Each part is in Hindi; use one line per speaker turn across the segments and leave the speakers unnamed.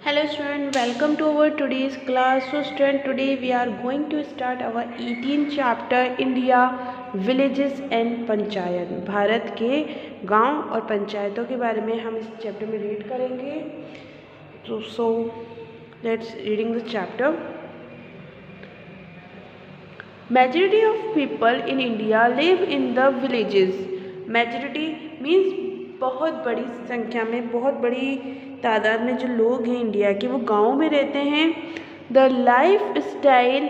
Hello student, welcome to our today's class. So student, today we are going to start our 18th chapter India Villages and Panchayat. Bharat के गांव और पंचायतों के बारे में हम इस चैप्टर में रीड करेंगे. So let's reading the chapter. Majority of people in India live in the villages. Majority means बहुत बड़ी संख्या में, बहुत बड़ी तादाद में जो लोग हैं इंडिया के, वो गाँव में रहते हैं. The lifestyle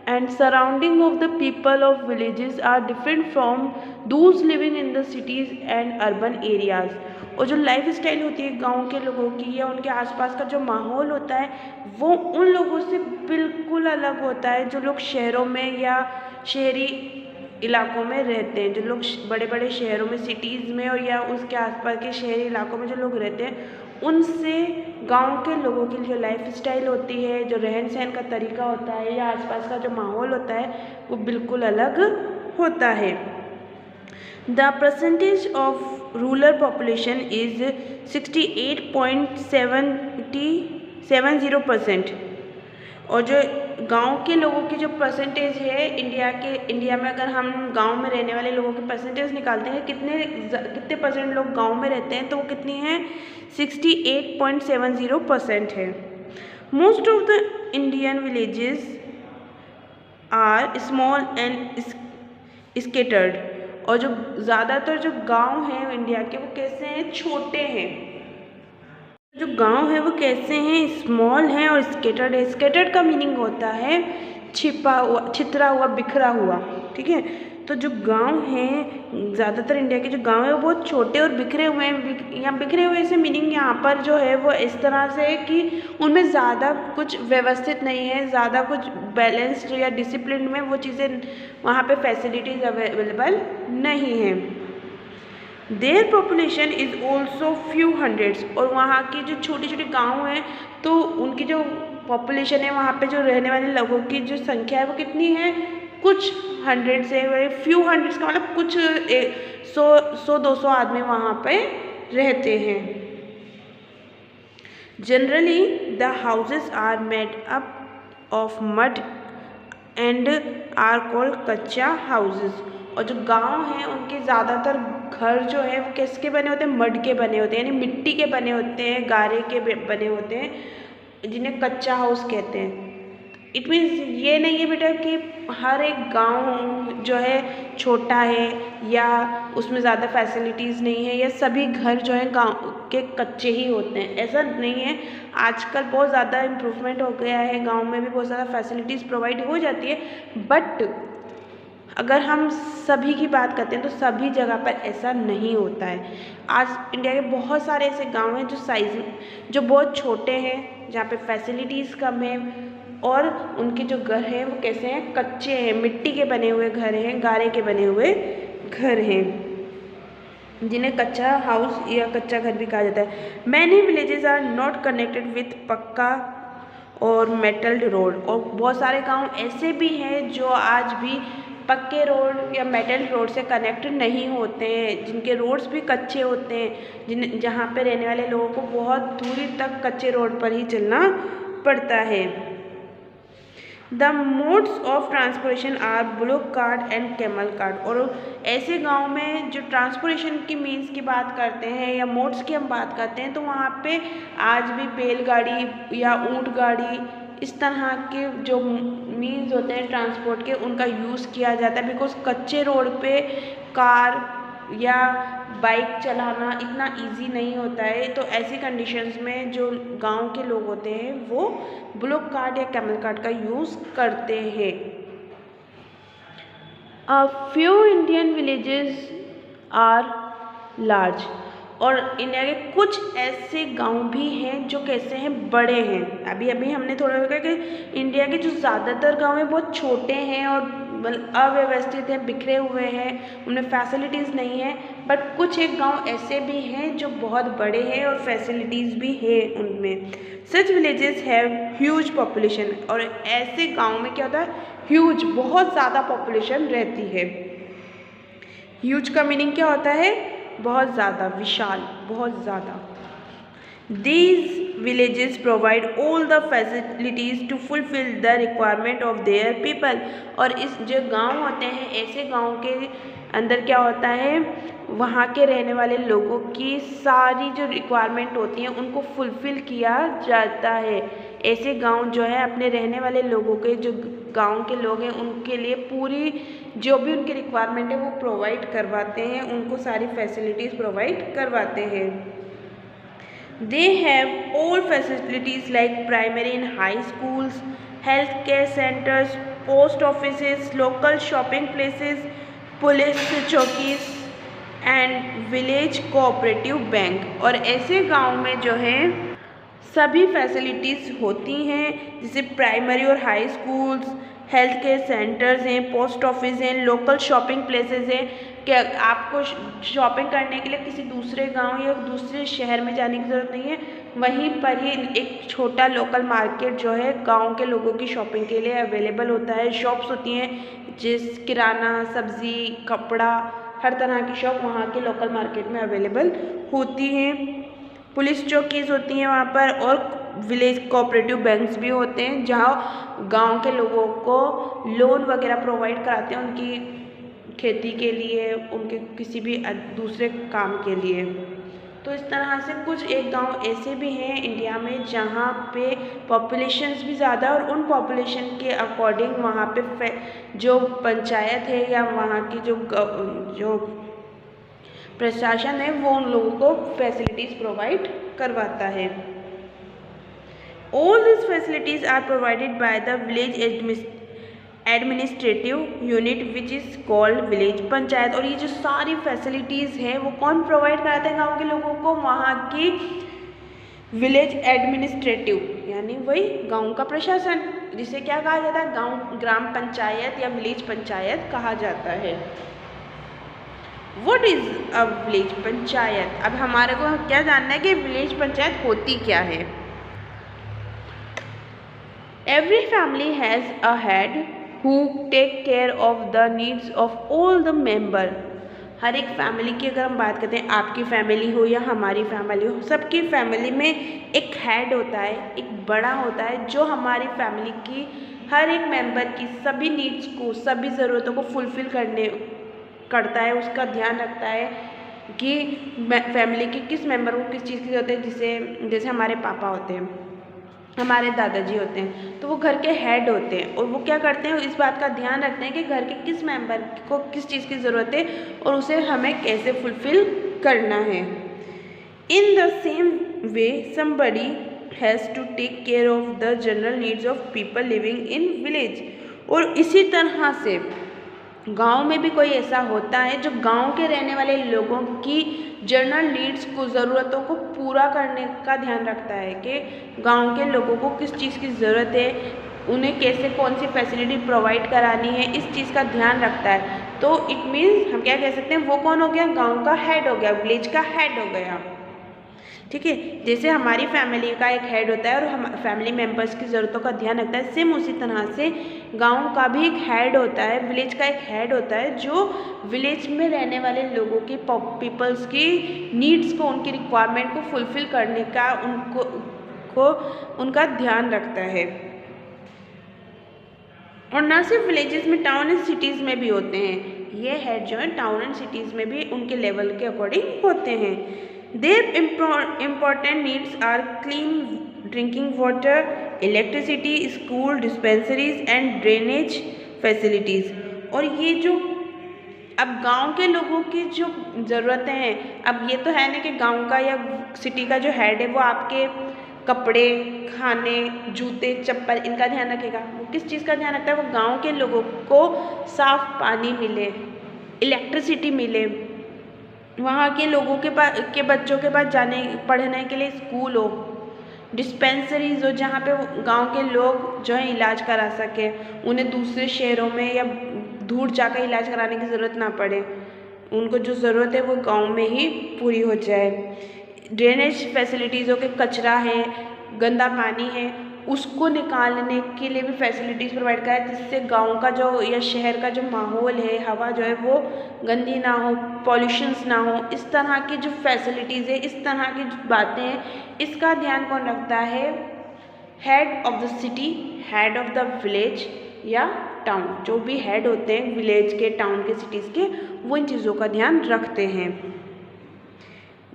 and surrounding of the people of villages are different from those living in the cities and urban areas. और जो लाइफ स्टाइल होती है गांव के लोगों की या उनके आसपास का जो माहौल होता है वो उन लोगों से बिल्कुल अलग होता है जो लोग शहरों में या शहरी इलाकों में रहते हैं. जो लोग बड़े बड़े शहरों में, सिटीज़ में और या उसके आसपास के शहरी इलाकों में जो लोग रहते हैं, उनसे गांव के लोगों की जो लाइफ स्टाइल होती है, जो रहन सहन का तरीका होता है या आसपास का जो माहौल होता है वो बिल्कुल अलग होता है. The percentage of rural population is 68.70%. और जो गांव के लोगों की जो परसेंटेज है इंडिया में अगर हम गांव में रहने वाले लोगों की परसेंटेज निकालते हैं, कितने परसेंट लोग गांव में रहते हैं, तो वो कितनी है? 68.70% है. Most of the Indian villages are small and scattered. और जो ज़्यादातर जो गांव हैं इंडिया के वो कैसे हैं? छोटे हैं. जो गांव है वो कैसे हैं? स्मॉल हैं और स्केटर्ड है. स्केटर्ड का मीनिंग होता है छिपा हुआ, छितरा हुआ, बिखरा हुआ. ठीक है, तो जो गांव हैं, ज़्यादातर इंडिया के जो गांव है वो बहुत छोटे और बिखरे हुए हैं. यहाँ बिखरे हुए से मीनिंग यहाँ पर जो है वो इस तरह से है कि उनमें ज़्यादा कुछ व्यवस्थित नहीं है, ज़्यादा कुछ बैलेंस्ड या डिसिप्लिन में वो चीज़ें, वहाँ पे फैसिलिटीज़ अवेलेबल नहीं है. Their population is also few hundreds. और वहाँ की जो छोटे छोटे गाँव हैं तो उनकी जो पॉपुलेशन है, वहाँ पे जो रहने वाले लोगों की जो संख्या है वो कितनी है? कुछ हंड्रेड से, फ्यू हंड्रेड्स का मतलब कुछ 100-200 आदमी वहाँ पे रहते हैं. Generally the houses are made up of mud and are called kutcha houses. और जो गांव हैं उनके ज़्यादातर घर जो है वो किसके बने होते हैं? मड के बने होते हैं, यानी मिट्टी के बने होते हैं, गारे के बने होते हैं, जिन्हें कच्चा हाउस कहते हैं. इट मीन्स ये नहीं है बेटा कि हर एक गांव जो है छोटा है या उसमें ज़्यादा फैसिलिटीज़ नहीं है या सभी घर जो है गांव के कच्चे ही होते हैं, ऐसा नहीं है. आजकल बहुत ज़्यादा इम्प्रूवमेंट हो गया है, गांव में भी बहुत ज़्यादा फैसिलिटीज़ प्रोवाइड हो जाती है. बट अगर हम सभी की बात करते हैं तो सभी जगह पर ऐसा नहीं होता है. आज इंडिया के बहुत सारे ऐसे गांव हैं जो बहुत छोटे हैं, जहाँ पे फैसिलिटीज़ कम है और उनके जो घर हैं वो कैसे हैं? कच्चे हैं, मिट्टी के बने हुए घर हैं, गारे के बने हुए घर हैं, जिन्हें कच्चा हाउस या कच्चा घर भी कहा जाता है. Many villages are not connected with pucca और मेटल्ड रोड. और बहुत सारे गांव ऐसे भी हैं जो आज भी पक्के रोड या मेटल रोड से कनेक्ट नहीं होते हैं, जिनके रोड्स भी कच्चे होते हैं, जहाँ पे रहने वाले लोगों को बहुत दूरी तक कच्चे रोड पर ही चलना पड़ता है. The modes of transportation are bullock cart and camel cart. और ऐसे गांव में जो ट्रांसपोर्टेशन की मीन्स की बात करते हैं या मोड्स की हम बात करते हैं तो वहाँ पे आज भी बैलगाड़ी या ऊँट गाड़ी, इस तरह के जो मीन्स होते हैं ट्रांसपोर्ट के, उनका यूज़ किया जाता है. बिकॉज कच्चे रोड पे कार या बाइक चलाना इतना इजी नहीं होता है. तो ऐसी कंडीशंस में जो गांव के लोग होते हैं वो बुलोक कार्ट या कैमल कार्ट का यूज़ करते हैं. A few Indian villages are large. और इंडिया के कुछ ऐसे गांव भी हैं जो कैसे हैं? बड़े हैं. अभी हमने थोड़ा देखा कि इंडिया के जो ज़्यादातर गांव हैं बहुत छोटे हैं और अव्यवस्थित हैं, बिखरे हुए हैं, उनमें फैसिलिटीज़ नहीं है. बट कुछ एक गांव ऐसे भी हैं जो बहुत बड़े हैं और फैसिलिटीज़ भी है उनमें. सच विलेजेस हैव ह्यूज पॉपुलेशन. और ऐसे गाँव में क्या होता है? ह्यूज, बहुत ज़्यादा पॉपुलेशन रहती है. ह्यूज का मीनिंग क्या होता है? बहुत ज़्यादा, विशाल, बहुत ज़्यादा. These villages provide all the facilities to fulfill the requirement of their people। और इस जो गांव होते हैं, ऐसे गांव के अंदर क्या होता है, वहाँ के रहने वाले लोगों की सारी जो रिक्वायरमेंट होती हैं उनको फुलफ़िल किया जाता है। ऐसे गांव जो है अपने रहने वाले लोगों के, जो गांव के लोग हैं उनके लिए पूरी जो भी उनकी रिक्वायरमेंट है वो प्रोवाइड करवाते हैं, उनको सारी फैसिलिटीज़ प्रोवाइड करवाते हैं। They have all facilities like primary and high schools, healthcare centers, post offices, local shopping places, police chowkis and village cooperative bank. और ऐसे गांव में जो है सभी फैसिलिटीज़ होती हैं, जैसे प्राइमरी और high schools, health care centres हैं, पोस्ट ऑफिस हैं, लोकल शॉपिंग प्लेसेस हैं। कि आपको शॉपिंग करने के लिए किसी दूसरे गांव या दूसरे शहर में जाने की ज़रूरत नहीं है, वहीं पर ही एक छोटा लोकल मार्केट जो है गांव के लोगों की शॉपिंग के लिए अवेलेबल होता है। शॉप्स होती हैं जिस किराना, सब्ज़ी, कपड़ा, हर तरह की शॉप वहाँ के लोकल मार्केट में अवेलेबल होती हैं। पुलिस चौकीज़ होती हैं वहाँ पर, और विलेज कोऑपरेटिव बैंक्स भी होते हैं जहाँ गांव के लोगों को लोन वगैरह प्रोवाइड कराते हैं उनकी खेती के लिए, उनके किसी भी दूसरे काम के लिए। तो इस तरह से कुछ एक गांव ऐसे भी हैं इंडिया में जहाँ पे पॉपुलेशंस भी ज़्यादा, और उन पॉपुलेशन के अकॉर्डिंग वहाँ पे जो पंचायत है या वहाँ की जो प्रशासन है वो उन लोगों को फैसिलिटीज़ प्रोवाइड करवाता है। All these facilities are provided by the village administrative unit which is called village panchayat. और ये जो सारी फैसिलिटीज़ हैं वो कौन प्रोवाइड कराते हैं गांव के लोगों को, वहाँ की विलेज एडमिनिस्ट्रेटिव यानी वही गांव का प्रशासन, जिसे क्या कहा जाता है, गांव ग्राम पंचायत या विलेज पंचायत कहा जाता है। What is a village panchayat? अब हमारे को क्या जानना है कि विलेज पंचायत होती क्या है। Every family has a head who take care of the needs of all the member। हर एक फैमिली की अगर हम बात करते हैं, आपकी फैमिली हो या हमारी फैमिली हो, सबकी फैमिली में एक हेड होता है, एक बड़ा होता है जो हमारी फैमिली की हर एक मेंबर की सभी नीड्स को, सभी ज़रूरतों को फुलफ़िल करता है, उसका ध्यान रखता है कि फैमिली के किस मेंबर को किस चीज़ की ज़रूरत है। जैसे हमारे पापा होते हैं, हमारे दादाजी होते हैं, तो वो घर के हेड होते हैं और वो क्या करते हैं, इस बात का ध्यान रखते हैं कि घर के किस मेंबर को किस चीज़ की ज़रूरत है और उसे हमें कैसे फुलफ़िल करना है। In the same way somebody has to take care of the general needs of people living in village. और इसी तरह से गांव में भी कोई ऐसा होता है जो गांव के रहने वाले लोगों की जनरल नीड्स को, ज़रूरतों को पूरा करने का ध्यान रखता है कि गांव के लोगों को किस चीज़ की ज़रूरत है, उन्हें कैसे कौन सी फैसिलिटी प्रोवाइड करानी है, इस चीज़ का ध्यान रखता है। तो इट मीन्स हम क्या कह सकते हैं, वो कौन हो गया, गांव का हेड हो गया, विलेज का हेड हो गया। ठीक है, जैसे हमारी फैमिली का एक हेड होता है और हम फैमिली मेम्बर्स की ज़रूरतों का ध्यान रखता है, सेम उसी तरह से गांव का भी एक हेड होता है, विलेज का एक हेड होता है जो विलेज में रहने वाले लोगों की, पीपल्स की नीड्स को, उनकी रिक्वायरमेंट को फुलफ़िल करने का उनका ध्यान रखता है। और ना सिर्फ विलेजेस में, टाउन एंड सिटीज़ में भी होते हैं ये हेड जो है, टाउन एंड सिटीज़ में भी उनके लेवल के अकॉर्डिंग होते हैं। Their important needs are clean drinking water, electricity, school, dispensaries and drainage facilities। और ये जो अब गांव के लोगों की जो ज़रूरतें हैं, अब ये तो है ना कि गांव का या सिटी का जो हेड है वो आपके कपड़े, खाने, जूते, चप्पल, इनका ध्यान रखेगा। वो किस चीज़ का ध्यान रखता है, वो गाँव के लोगों को साफ़ पानी मिले, इलेक्ट्रिसिटी मिले, वहाँ के लोगों के बच्चों के पास पढ़ने के लिए स्कूल हो, डिस्पेंसरीज हो जहाँ पे गांव के लोग जो है इलाज करा सके, उन्हें दूसरे शहरों में या दूर जाकर इलाज कराने की ज़रूरत ना पड़े, उनको जो ज़रूरत है वो गांव में ही पूरी हो जाए। ड्रेनेज फैसिलिटीज़ हो के कचरा है, गंदा पानी है, उसको निकालने के लिए भी फैसिलिटीज़ प्रोवाइड करा, जिससे गांव का जो या शहर का जो माहौल है, हवा जो है वो गंदी ना हो, पॉल्यूशंस ना हो। इस तरह की जो फैसिलिटीज़ है, इस तरह की जो बातें हैं, इसका ध्यान कौन रखता है? Head of the city, head of the village या टाउन, जो भी हेड होते हैं विलेज के, टाउन के, सिटीज़ के, वो इन चीज़ों का ध्यान रखते हैं।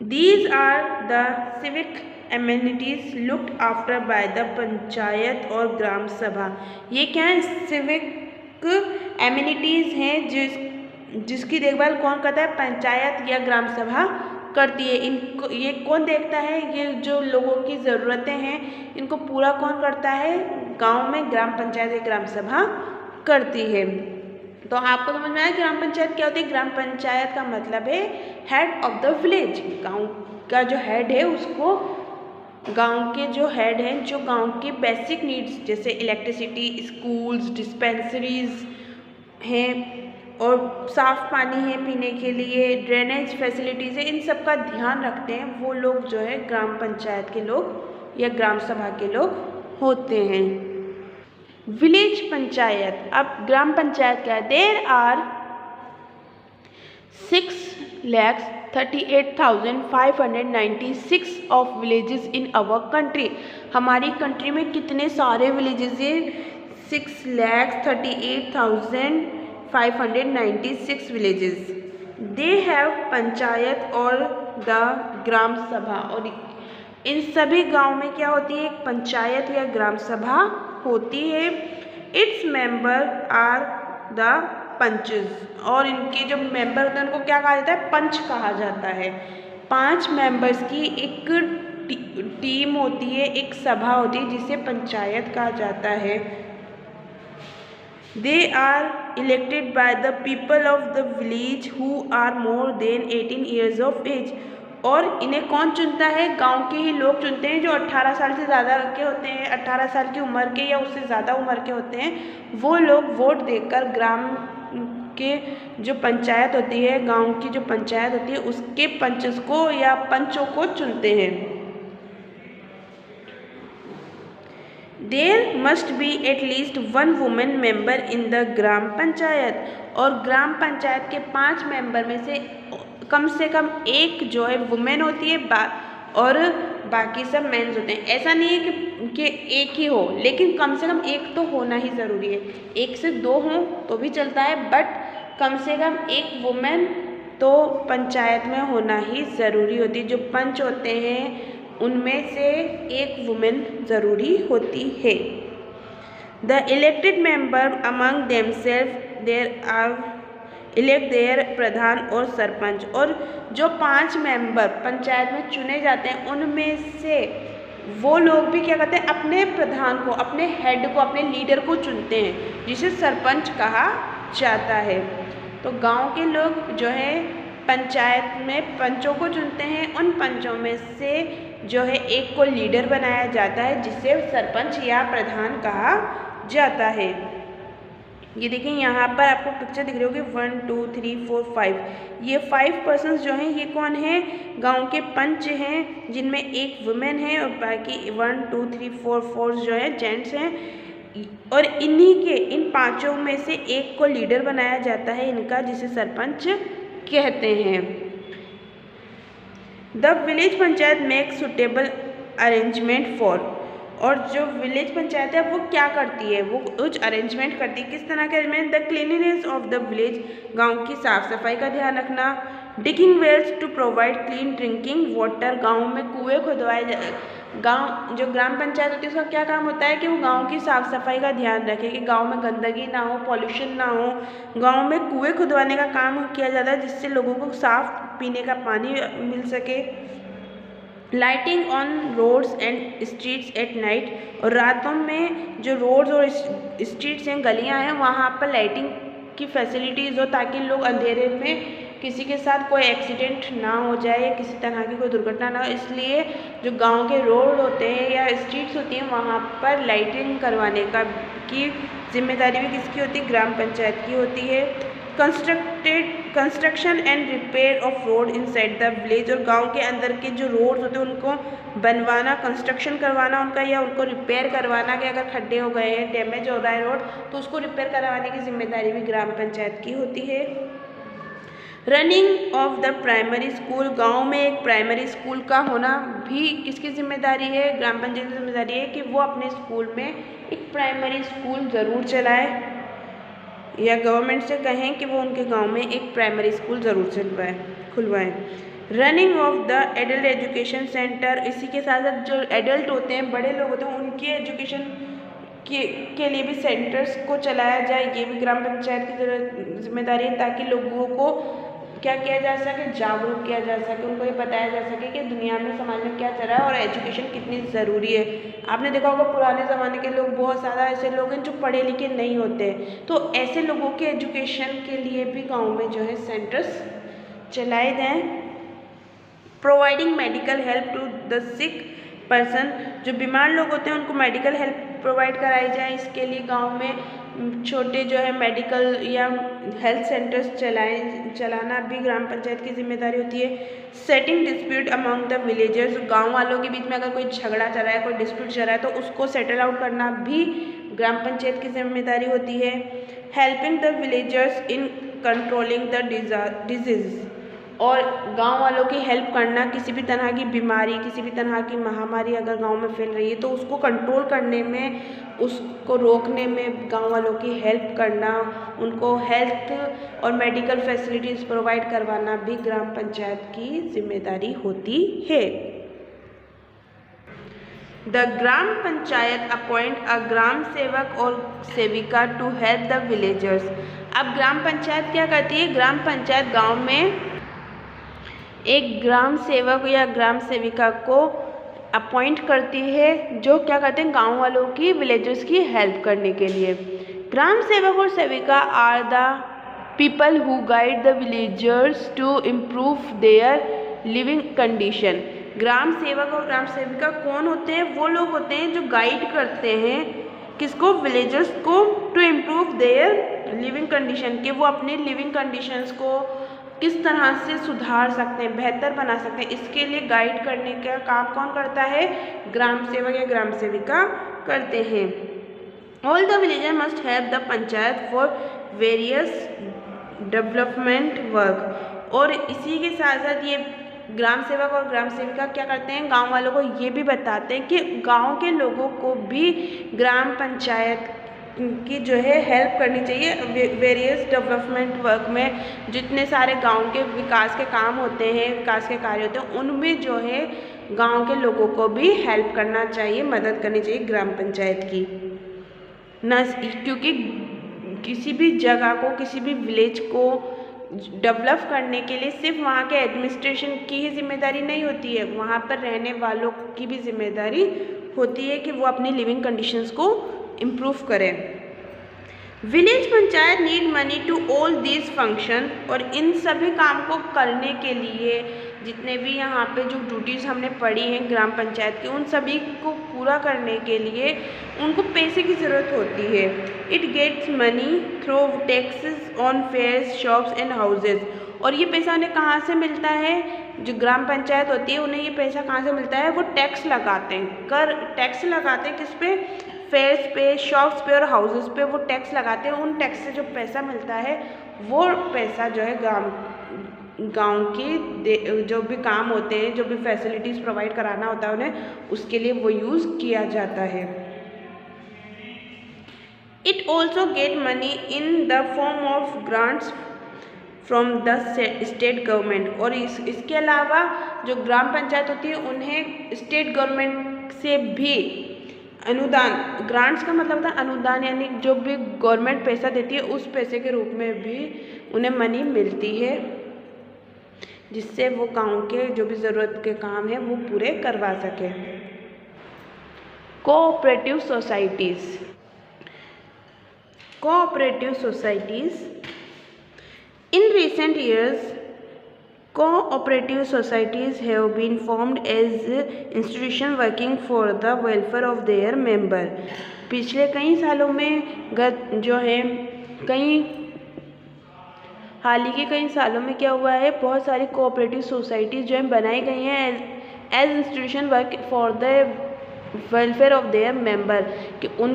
These are the civic amenities looked after by the panchayat और ग्राम सभा। ये क्या है? सिविक एमिनिटीज़ हैं जिसकी देखभाल कौन करता है? पंचायत या ग्राम सभा करती है। इनको ये कौन देखता है? ये जो लोगों की ज़रूरतें हैं इनको पूरा कौन करता है? गांव में ग्राम पंचायत या ग्राम सभा करती है। तो आपको समझ में आया ग्राम पंचायत क्या होती है? ग्राम पंचायत का मतलब है हेड ऑफ द विलेज। गांव का जो हेड है उसको, गांव के जो हेड हैं, जो गांव के बेसिक नीड्स जैसे इलेक्ट्रिसिटी, स्कूल्स, डिस्पेंसरीज हैं और साफ़ पानी है पीने के लिए, ड्रेनेज फैसिलिटीज़ है, इन सब का ध्यान रखते हैं वो लोग जो है ग्राम पंचायत के लोग या ग्राम सभा के लोग होते हैं। विलेज पंचायत, अब ग्राम पंचायत क्या है? There are 6,38,596 of villages in our country. हमारी कंट्री में कितने सारे विलेजेस हैं? 6,38,596 विलेजेस। दे हैव पंचायत और द ग्राम सभा, और इन सभी गांव में क्या होती है? एक पंचायत या ग्राम सभा होती है। Its member are the panches, और इनके जो मेंबर होते हैं उनको क्या कहा जाता है? पंच कहा जाता है। 5 मेंबर्स की एक टीम होती है, एक सभा होती है जिसे पंचायत कहा जाता है। They are elected by the people of the village who are more than 18 years of age, और इन्हें कौन चुनता है? गांव के ही लोग चुनते हैं जो 18 साल से ज़्यादा के होते हैं, 18 साल की उम्र के या उससे ज़्यादा उम्र के होते हैं। वो लोग वोट देकर ग्राम के जो पंचायत होती है, गांव की जो पंचायत होती है, उसके पंचों को या पंचों को चुनते हैं। There must be at least 1 women member in the gram panchayat, और ग्राम पंचायत के 5 मेंबर में से कम एक जो है वुमेन होती है और बाकी सब मेंस होते हैं। ऐसा नहीं है कि एक ही हो, लेकिन कम से कम एक तो होना ही ज़रूरी है। 1 से 2 हों तो भी चलता है, बट कम से कम एक वुमेन तो पंचायत में होना ही ज़रूरी होती है। जो पंच होते हैं उनमें से एक वुमेन ज़रूरी होती है। The elected member among themself there are elect their pradhan और सरपंच, और जो 5 मेंबर पंचायत में चुने जाते हैं उनमें से वो लोग भी क्या करते हैं? अपने प्रधान को, अपने हेड को, अपने लीडर को चुनते हैं, जिसे सरपंच कहा जाता है। तो गांव के लोग जो है पंचायत में पंचों को चुनते हैं। उन पंचों में से जो है एक को लीडर बनाया जाता है, जिसे सरपंच या प्रधान कहा जाता है। ये देखिए यहाँ पर आपको पिक्चर दिख रही होगी 1 2 3 4 5। ये 5 पर्सन्स जो हैं ये कौन है? गांव के पंच हैं, जिनमें एक वुमेन है और बाकी 1 2 3 4 जो है जेंट्स हैं। और इन 5 में से एक को लीडर बनाया जाता है इनका, जिसे सरपंच कहते हैं। The village panchayat make suitable arrangement for, और जो विलेज पंचायत है वो क्या करती है? वो कुछ अरेंजमेंट करती है। किस तरह के arrangement? The cleanliness of the village, गांव की साफ सफाई का ध्यान रखना। Digging wells to provide clean drinking water, गांव में कुएं खुदवाए गांव जो ग्राम पंचायत होती है उसका क्या काम होता है कि वो गांव की साफ सफाई का ध्यान रखे कि गांव में गंदगी ना हो, पॉल्यूशन ना हो। गांव में कुएं खुदवाने का काम किया जाता है जिससे लोगों को साफ पीने का पानी मिल सके। Lighting on roads and streets at night, और रातों में जो रोड्स और स्ट्रीट्स हैं, गलियां हैं, वहाँ पर लाइटिंग की फैसिलिटीज़ हो ताकि लोग अंधेरे में किसी के साथ कोई एक्सीडेंट ना हो जाए या किसी तरह की कोई दुर्घटना ना हो। इसलिए जो गांव के रोड होते हैं या स्ट्रीट्स होती हैं वहाँ पर लाइटिंग करवाने की जिम्मेदारी भी किसकी होती है? ग्राम पंचायत की होती है। Construction and repair of road inside the village, और गांव के अंदर के जो रोड्स होते हैं उनको बनवाना, कंस्ट्रक्शन करवाना उनका, या उनको रिपेयर करवाना, कि अगर खड्डे हो गए हैं, डैमेज हो रहा है रोड, तो उसको रिपेयर करवाने की जिम्मेदारी भी ग्राम पंचायत की होती है। Running of the primary school, गांव में एक प्राइमरी स्कूल का होना भी किसकी जिम्मेदारी है? ग्राम पंचायत की जिम्मेदारी है कि वो अपने स्कूल में एक प्राइमरी स्कूल ज़रूर चलाए, या गवर्नमेंट से कहें कि वो उनके गांव में एक प्राइमरी स्कूल ज़रूर खुलवाएं। Running of the adult education centre, इसी के साथ साथ जो एडल्ट होते हैं, बड़े लोग होते हैं, उनके एजुकेशन के लिए भी सेंटर्स को चलाया जाए, ये भी ग्राम पंचायत की जिम्मेदारी है, ताकि लोगों को क्या किया जा सके, जागरूक किया जा सके, उनको ये बताया जा सके कि दुनिया में, समाज में क्या चल रहा है और एजुकेशन कितनी ज़रूरी है। आपने देखा होगा पुराने ज़माने के लोग, बहुत ज़्यादा ऐसे लोग हैं जो पढ़े लिखे नहीं होते, तो ऐसे लोगों के एजुकेशन के लिए भी गाँव में जो है सेंटर्स चलाए जाएँ। Providing medical help to the sick person, जो बीमार लोग होते हैं उनको मेडिकल हेल्प प्रोवाइड कराई जाए, इसके लिए गांव में छोटे जो है मेडिकल या हेल्थ सेंटर्स चलाना भी ग्राम पंचायत की जिम्मेदारी होती है। Setting dispute among the villagers, गांव वालों के बीच में अगर कोई झगड़ा चल रहा है, कोई डिस्प्यूट चल रहा है, तो उसको सेटल आउट करना भी ग्राम पंचायत की जिम्मेदारी होती है। Helping the villagers in controlling the disease, और गांव वालों की हेल्प करना, किसी भी तरह की बीमारी, किसी भी तरह की महामारी अगर गांव में फैल रही है तो उसको कंट्रोल करने में, उसको रोकने में गांव वालों की हेल्प करना, उनको हेल्थ और मेडिकल फैसिलिटीज़ प्रोवाइड करवाना भी ग्राम पंचायत की जिम्मेदारी होती है। The gram panchayat appoint a gram sevak और सेविका टू हेल्प द विलेजर्स। अब ग्राम पंचायत क्या करती है? ग्राम पंचायत गाँव में एक ग्राम सेवक या ग्राम सेविका को अपॉइंट करती है, जो क्या करते हैं, गांव वालों की, विलेजर्स की हेल्प करने के लिए। ग्राम सेवक और sevika are the people who guide the villagers to improve their living condition. Gram sevak और ग्राम सेविका कौन होते हैं? वो लोग होते हैं जो गाइड करते हैं किसको? विलेजर्स को, to improve their living condition, कि वो अपनी लिविंग कंडीशंस को किस तरह से सुधार सकते हैं, बेहतर बना सकते हैं, इसके लिए गाइड करने का काम कौन करता है? ग्राम सेवक या ग्राम सेविका करते हैं। All the villager must help the panchayat for various development work, और इसी के साथ साथ ये ग्राम सेवक और ग्राम सेविका क्या करते हैं? गांव वालों को ये भी बताते हैं कि गांव के लोगों को भी ग्राम पंचायत की जो है हेल्प करनी चाहिए। वेरियस डेवलपमेंट वर्क में जितने सारे गांव के विकास के काम होते हैं, विकास के कार्य होते हैं, उनमें जो है गांव के लोगों को भी हेल्प करना चाहिए, मदद करनी चाहिए ग्राम पंचायत की। न क्योंकि किसी भी जगह को, किसी भी विलेज को डेवलप करने के लिए सिर्फ वहाँ के एडमिनिस्ट्रेशन की ही जिम्मेदारी नहीं होती है, वहाँ पर रहने वालों की भी जिम्मेदारी होती है कि वो अपनी लिविंग कंडीशंस को इम्प्रूव करें। Village panchayat need money to all these function, और इन सभी काम को करने के लिए जितने भी यहाँ पे जो ड्यूटीज़ हमने पढ़ी हैं ग्राम पंचायत की, उन सभी को पूरा करने के लिए उनको पैसे की ज़रूरत होती है। It gets money through taxes on fairs, shops and houses, और ये पैसा उन्हें कहाँ से मिलता है? जो ग्राम पंचायत होती है उन्हें ये पैसा कहाँ से मिलता है? वो टैक्स लगाते हैं, टैक्स लगाते हैं किस पे? फेयर्स पे, शॉप्स पे और हाउसेस पे वो टैक्स लगाते हैं। उन टैक्स से जो पैसा मिलता है वो पैसा जो है गांव के जो भी काम होते हैं, जो भी फैसिलिटीज़ प्रोवाइड कराना होता है उन्हें, उसके लिए वो यूज़ किया जाता है। It also get money in the form of grants from the state government, और इसके अलावा जो ग्राम पंचायत होती है उन्हें स्टेट गवर्नमेंट से भी अनुदान, ग्रांट्स का मतलब था अनुदान, यानी जो भी गवर्नमेंट पैसा देती है उस पैसे के रूप में भी उन्हें मनी मिलती है, जिससे वो गांव के जो भी ज़रूरत के काम है वो पूरे करवा सके। Cooperative societies, cooperative societies in recent years cooperative societies have been formed as institution working for the welfare of their member। पिछले कई सालों में जो है कई हाल ही के कई सालों में क्या हुआ है, बहुत सारी कोऑपरेटिव सोसाइटीज़ जो है बनाई गई हैं as institution work for the welfare of their member, कि उन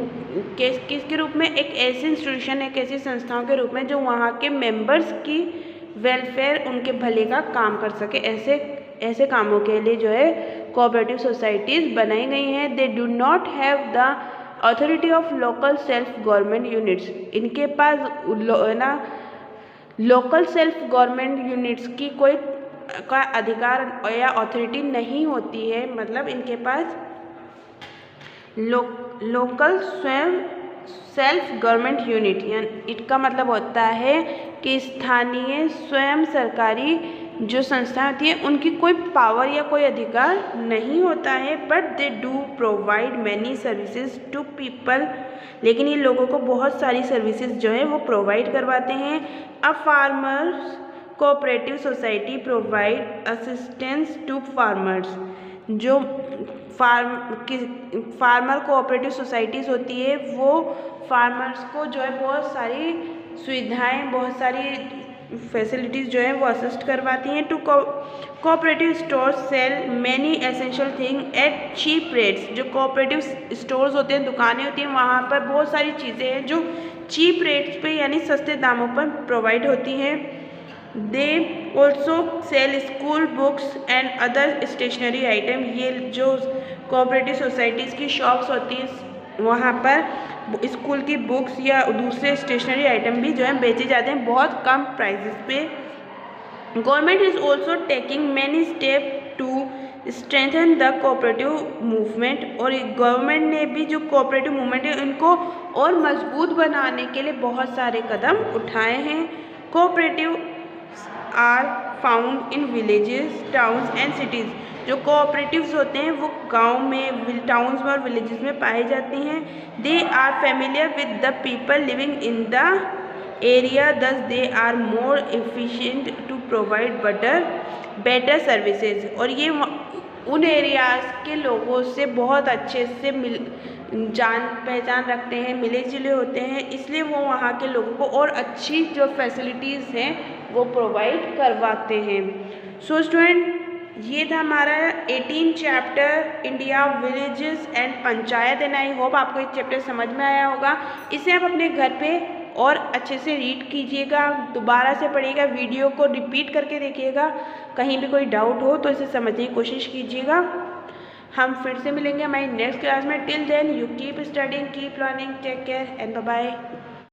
किसके रूप में, एक ऐसी इंस्टीट्यूशन, एक ऐसी संस्थाओं के रूप में जो वहाँ के मेंबर्स की वेलफेयर, उनके भले का काम कर सके। ऐसे कामों के लिए जो है कोऑपरेटिव सोसाइटीज़ बनाई गई हैं। They do not have the authority of local self government units, इनके पास लोकल सेल्फ गवर्नमेंट यूनिट्स की कोई का अधिकार या अथॉरिटी नहीं होती है। मतलब इनके पास लोकल स्वयं सेल्फ गवर्नमेंट यूनिट, यानी इसका मतलब होता है कि स्थानीय स्वयं सरकारी जो संस्था होती है उनकी कोई पावर या कोई अधिकार नहीं होता है। But they do provide many services to people, लेकिन ये लोगों को बहुत सारी सर्विसेज जो है वो प्रोवाइड करवाते हैं। A farmers cooperative society provide assistance to farmers, जो फार्मर कोऑपरेटिव सोसाइटीज़ होती है वो फार्मर्स को जो है बहुत सारी सुविधाएं, बहुत सारी फैसिलिटीज़ जो है वो असिस्ट करवाती हैं। To cooperative stores sell many essential thing at cheap rates, जो कोऑपरेटिव स्टोर्स होते हैं, दुकानें होती हैं, वहाँ पर बहुत सारी चीज़ें हैं जो चीप रेट्स पे यानी सस्ते दामों पर प्रोवाइड होती हैं। They also sell school books and other stationery item, ये जो कोऑपरेटिव सोसाइटीज़ की शॉप्स होती हैं वहाँ पर स्कूल की बुक्स या दूसरे स्टेशनरी आइटम भी जो है बेचे जाते हैं बहुत कम प्राइसेस पे। Government is also taking many step to strengthen the cooperative movement, और गवर्नमेंट ने भी जो कोऑपरेटिव मूवमेंट है उनको और मजबूत बनाने के लिए बहुत सारे कदम उठाए हैं। Cooperative are found in villages, towns and cities, जो कोऑपरेटिव्स होते हैं वो गांव में, टाउन्स में और विलेजेस में पाई जाती हैं। They are familiar with the people living in the area, thus they are more efficient to provide better services, और ये उन एरियाज़ के लोगों से बहुत अच्छे से जान पहचान रखते हैं, मिले जुले होते हैं, इसलिए वो वहाँ के लोगों को और अच्छी जो फैसिलिटीज़ हैं वो प्रोवाइड करवाते हैं। सो स्टूडेंट, ये था हमारा 18 chapter India villages and panchayat, and I hope आपको ये चैप्टर समझ में आया होगा। इसे आप अपने घर पे और अच्छे से रीड कीजिएगा, दोबारा से पढ़िएगा, वीडियो को रिपीट करके देखिएगा, कहीं भी कोई डाउट हो तो इसे समझने की कोशिश कीजिएगा। हम फिर से मिलेंगे हमारी नेक्स्ट क्लास में। Till then you keep studying, keep learning, take care and bye bye.